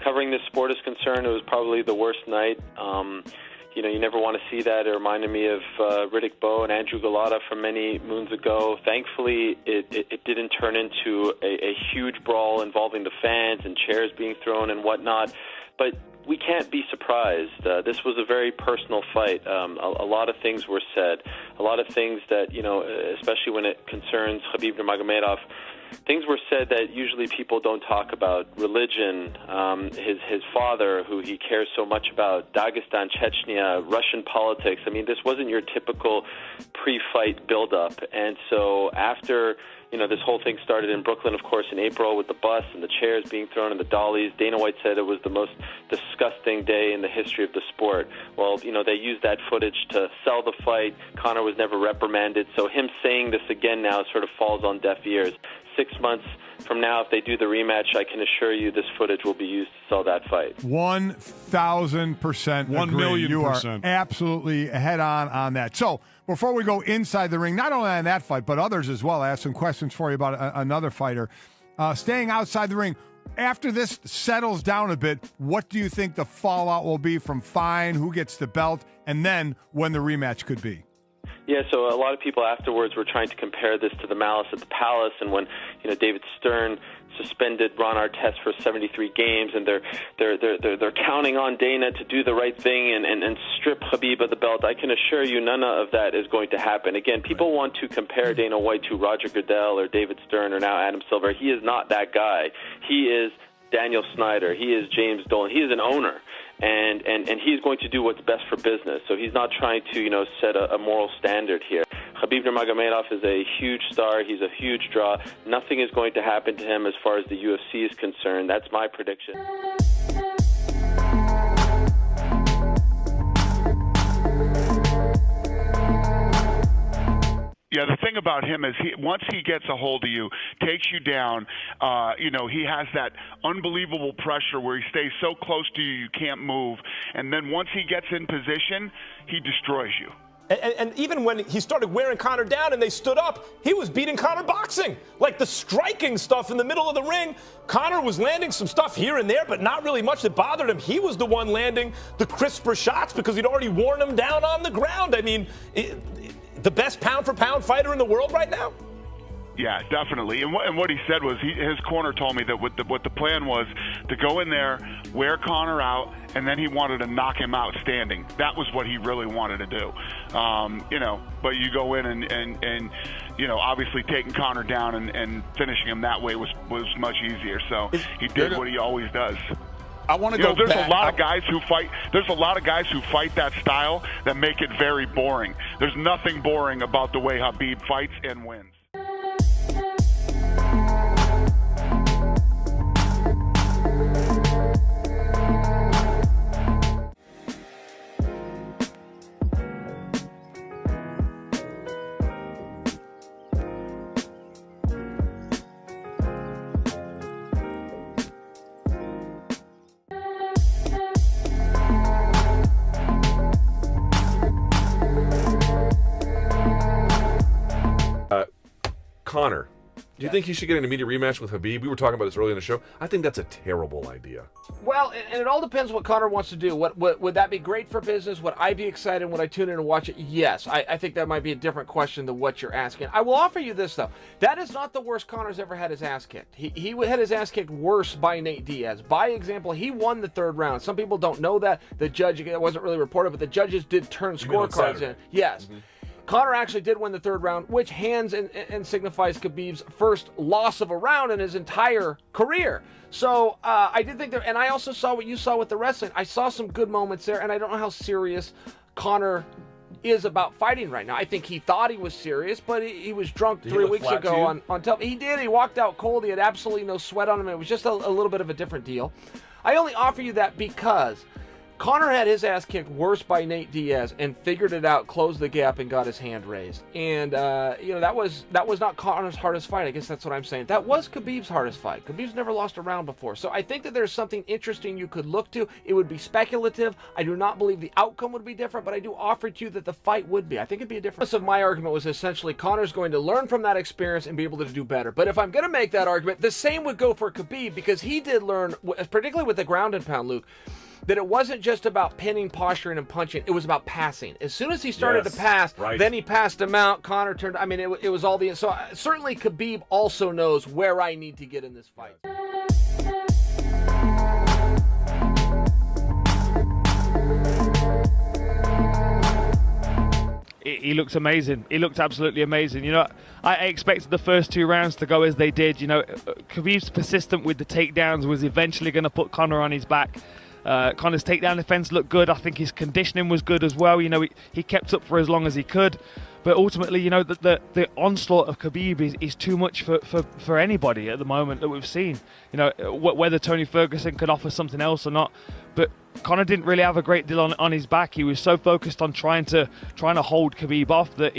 covering this sport is concerned, it was probably the worst night. You never want to see that. It reminded me of Riddick Bowe and Andrew Galata from many moons ago. Thankfully, it didn't turn into a huge brawl involving the fans and chairs being thrown and whatnot. But we can't be surprised. This was a very personal fight. A lot of things were said. A lot of things that, especially when it concerns Khabib Nurmagomedov, things were said that usually people don't talk about. Religion, his father, who he cares so much about, Dagestan, Chechnya, Russian politics. I mean, this wasn't your typical pre-fight build-up. And so after this whole thing started in Brooklyn, of course, in April with the bus and the chairs being thrown and the dollies. Dana White said it was the most disgusting day in the history of the sport. Well, they used that footage to sell the fight. Conor was never reprimanded. So him saying this again now sort of falls on deaf ears. 6 months from now, if they do the rematch, I can assure you this footage will be used to sell that fight. 1,000% 1,000,000%. You are absolutely head on that. So before we go inside the ring, not only on that fight, but others as well, I have some questions for you about another fighter. Staying outside the ring, after this settles down a bit, what do you think the fallout will be from Fine, who gets the belt, and then when the rematch could be? Yeah, so a lot of people afterwards were trying to compare this to the Malice at the Palace, and when David Stern suspended Ron Artest for 73 games, and they're counting on Dana to do the right thing and strip Khabib of the belt. I can assure you, none of that is going to happen. Again, people want to compare Dana White to Roger Goodell or David Stern or now Adam Silver. He is not that guy. He is Daniel Snyder. He is James Dolan. He is an owner. And he's going to do what's best for business. So he's not trying to, set a moral standard here. Khabib Nurmagomedov is a huge star. He's a huge draw. Nothing is going to happen to him as far as the UFC is concerned. That's my prediction. Yeah, the thing about him is once he gets a hold of you, takes you down, he has that unbelievable pressure where he stays so close to you, you can't move. And then once he gets in position, he destroys you. And even when he started wearing Conor down and they stood up, he was beating Conor boxing. Like the striking stuff in the middle of the ring, Conor was landing some stuff here and there, but not really much that bothered him. He was the one landing the crisper shots because he'd already worn him down on the ground. I mean, the best pound-for-pound fighter in the world right now? Yeah, definitely. And what he said was his corner told me that what the plan was to go in there, wear Conor out, and then he wanted to knock him out standing. That was what he really wanted to do. But you go in and obviously taking Conor down and finishing him that way was much easier. So he did what he always does. I want to go there's back. a lot of guys who fight. There's a lot of guys who fight that style that make it very boring. There's nothing boring about the way Khabib fights and wins. Conor, do you think he should get an immediate rematch with Khabib? We were talking about this earlier in the show. I think that's a terrible idea. Well, and it all depends what Conor wants to do. What would that be great for business? Would I be excited? Would I tune in and watch it? Yes. I think that might be a different question than what you're asking. I will offer you this, though. That is not the worst Conor's ever had his ass kicked. He had his ass kicked worse by Nate Diaz. By example, he won the third round. Some people don't know that. The judge, it wasn't really reported, but the judges did turn scorecards in. Yes. Mm-hmm. Conor actually did win the third round, which hands and signifies Khabib's first loss of a round in his entire career. So I did think and I also saw what you saw with the wrestling. I saw some good moments there, and I don't know how serious Conor is about fighting right now. I think he thought he was serious, but he was drunk 3 weeks ago on television. He did. He walked out cold. He had absolutely no sweat on him. It was just a little bit of a different deal. I only offer you that because Conor had his ass kicked worse by Nate Diaz and figured it out, closed the gap, and got his hand raised. And that was not Conor's hardest fight. I guess that's what I'm saying. That was Khabib's hardest fight. Khabib's never lost a round before. So I think that there's something interesting you could look to. It would be speculative. I do not believe the outcome would be different, but I do offer to you that the fight would be. I think it'd be a different. So my argument was essentially Conor's going to learn from that experience and be able to do better. But if I'm going to make that argument, the same would go for Khabib, because he did learn, particularly with the ground and pound, Luke, that it wasn't just about pinning, posturing, and punching. It was about passing. As soon as he started to pass, then he passed him out. Conor turned. I mean, it was all the. So certainly Khabib also knows where I need to get in this fight. He looks amazing. He looked absolutely amazing. You know, I expected the first 2 rounds to go as they did. You know, Khabib's persistent with the takedowns was eventually going to put Conor on his back. Conor's takedown defense looked good. I think his conditioning was good as well. You know, he kept up for as long as he could. But ultimately, you know, the onslaught of Khabib is too much for anybody at the moment that we've seen. You know, whether Tony Ferguson could offer something else or not. But Conor didn't really have a great deal on his back. He was so focused on trying to hold Khabib off that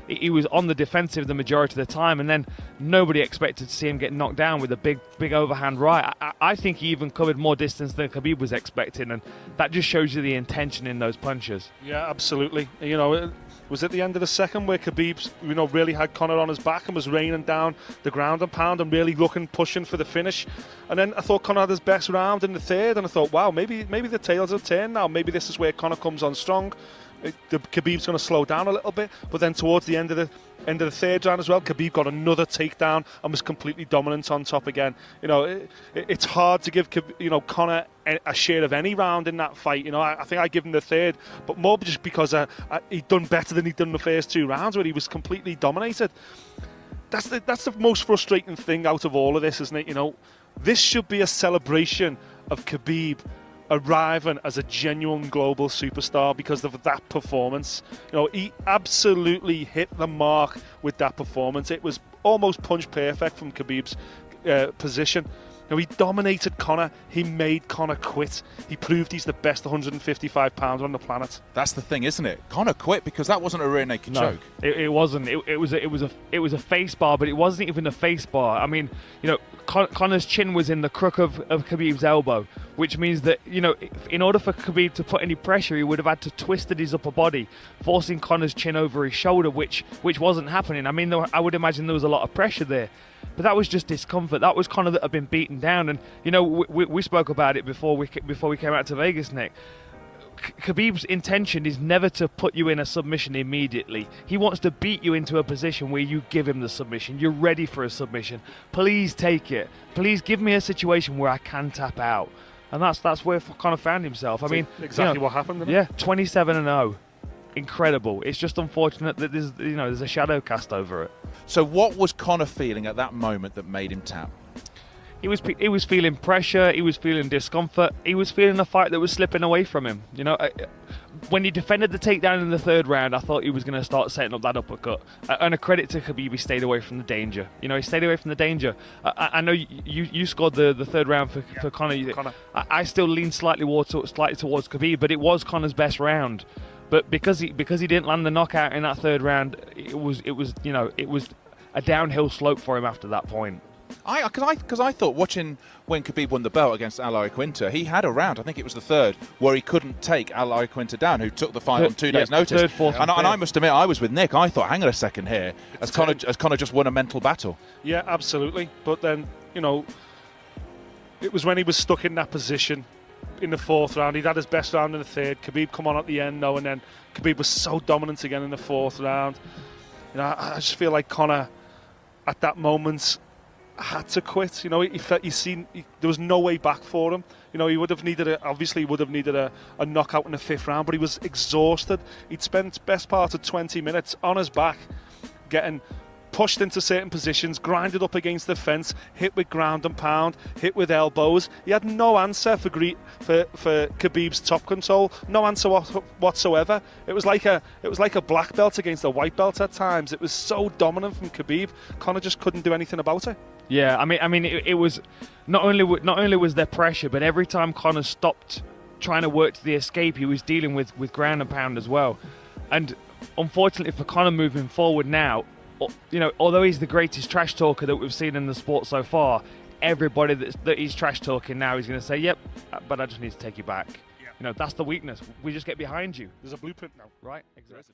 he was on the defensive the majority of the time, and then nobody expected to see him get knocked down with a big overhand right. I think he even covered more distance than Khabib was expecting, and that just shows you the intention in those punches. Yeah, absolutely. You know, it was at the end of the second where Khabib, you know, really had Conor on his back and was raining down the ground and pound and really pushing for the finish. And then I thought Conor had his best round in the third, and I thought, wow, maybe the tails have turned now. Maybe this is where Conor comes on strong. Khabib's going to slow down a little bit, but then towards the end of the third round as well, Khabib got another takedown and was completely dominant on top again. You know, it's hard to give Conor a share of any round in that fight. You know, I think I give him the third, but more just because he'd done better than he'd done the first 2 rounds where he was completely dominated. That's the most frustrating thing out of all of this, isn't it? You know, this should be a celebration of Khabib arriving as a genuine global superstar because of that performance. You know, he absolutely hit the mark with that performance. It was almost punch perfect from Khabib's position. You know, he dominated Conor. He made Conor quit. He proved he's the best 155 pounder on the planet. That's the thing, isn't it? Conor quit because that wasn't a rear naked choke. It wasn't. It was a face bar, but it wasn't even a face bar. I mean, you know, Conor's chin was in the crook of Khabib's elbow, which means that, you know, in order for Khabib to put any pressure, he would have had to twist at his upper body, forcing Conor's chin over his shoulder, which wasn't happening. I mean, I would imagine there was a lot of pressure there, but that was just discomfort. That was Conor that had been beaten down, and you know, we spoke about it before we came out to Vegas, Nick. Khabib's intention is never to put you in a submission immediately. He wants to beat you into a position where you give him the submission. You're ready for a submission. Please take it. Please give me a situation where I can tap out. And that's where Conor found himself. I mean, exactly what happened. Yeah, 27-0. Incredible. It's just unfortunate that there's a shadow cast over it. So what was Conor feeling at that moment that made him tap? He was feeling pressure. He was feeling discomfort. He was feeling a fight that was slipping away from him. You know, when he defended the takedown in the third round, I thought he was going to start setting up that uppercut. And a credit to Khabib, he stayed away from the danger. You know, he stayed away from the danger. I know you scored the third round for Conor. I still lean slightly towards Khabib, but it was Conor's best round. But because he didn't land the knockout in that third round, it was a downhill slope for him after that point. Because I thought watching when Khabib won the belt against Al Iaquinta, he had a round, I think it was the third, where he couldn't take Al Iaquinta down, who took the fight on 2 days' notice. Third, fourth, and I must admit, I was with Nick. I thought, hang on a second here, has Conor just won a mental battle? Yeah, absolutely. But then, you know, it was when he was stuck in that position in the fourth round. He'd had his best round in the third. Khabib come on at the end, though, and then Khabib was so dominant again in the fourth round. You know, I just feel like Conor, at that moment, had to quit. You know, there was no way back for him. You know, he would have needed a knockout in the fifth round, but he was exhausted. He'd spent best part of 20 minutes on his back, getting pushed into certain positions, grinded up against the fence, hit with ground and pound, hit with elbows. He had no answer for Khabib's top control, no answer whatsoever. It was like a black belt against a white belt at times. It was so dominant from Khabib. Conor just couldn't do anything about it. Yeah, I mean, it was not only was there pressure, but every time Conor stopped trying to work to the escape, he was dealing with ground and pound as well. And unfortunately for Conor moving forward now, you know, although he's the greatest trash talker that we've seen in the sport so far, everybody that he's trash talking now is going to say, yep, but I just need to take you back. Yeah. You know, that's the weakness. We just get behind you. There's a blueprint now. Right, exactly.